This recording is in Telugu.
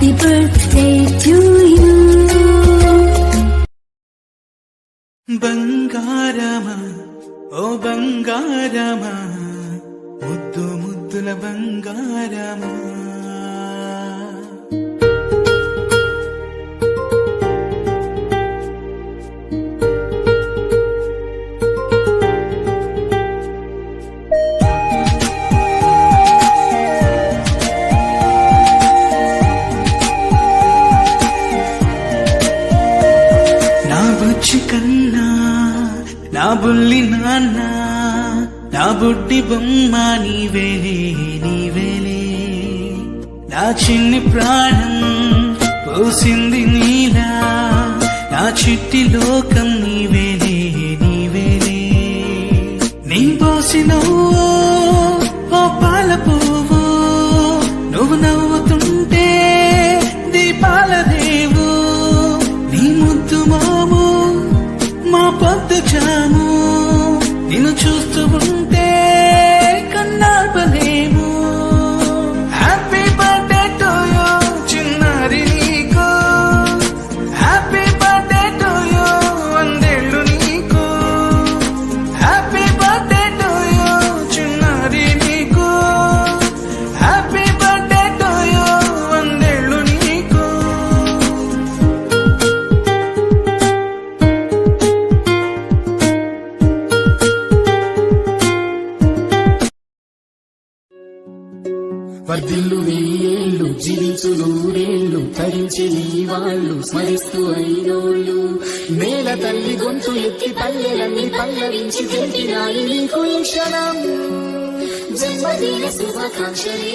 Happy birthday to you. బంగారమా ఓ బంగారమా ముద్దు ముద్దుల బంగారమా కన్నా నా బుల్లి నాన్న నా బుడ్డి బొమ్మ నీవేలే నీవేలే నా చిన్ని ప్రాణం పోసింది నీలా నా చిట్టి లోకం నీవేలే నీవేలే నీ పోసిన ఓ పాల పువ్వు నువ్వు నవ్వుతుంటే దీపాల రేవు నీ ముద్దు మాము మా పొద్దు జాము నిన్ను చూస్తూ ఉంటే కన్నార్పలేము. హ్యాపీ బర్త్డే టు యూ చిన్నారి నీకు, హ్యాపీ బర్త్డే టు యూ వందేళ్ళు నీకు, హ్యాపీ బర్త్డే టు యూ చిన్నారి నీకు, హ్యాపీ బర్త్డే టు యూ వందేళ్ళు నీకు. వర్ధిల్లు వెయ్యేళ్ళు జీవించు నూరేళ్ళు తరించి నీ వాళ్ళు స్మరిస్తూ అయినోళ్ళు నేల తల్లి గొంతు ఎత్తి పల్లెలన్నీ పల్లవించి తెలిపినాయి నీకు ఈ క్షణం జన్మదిన శుభాకాంక్షలే.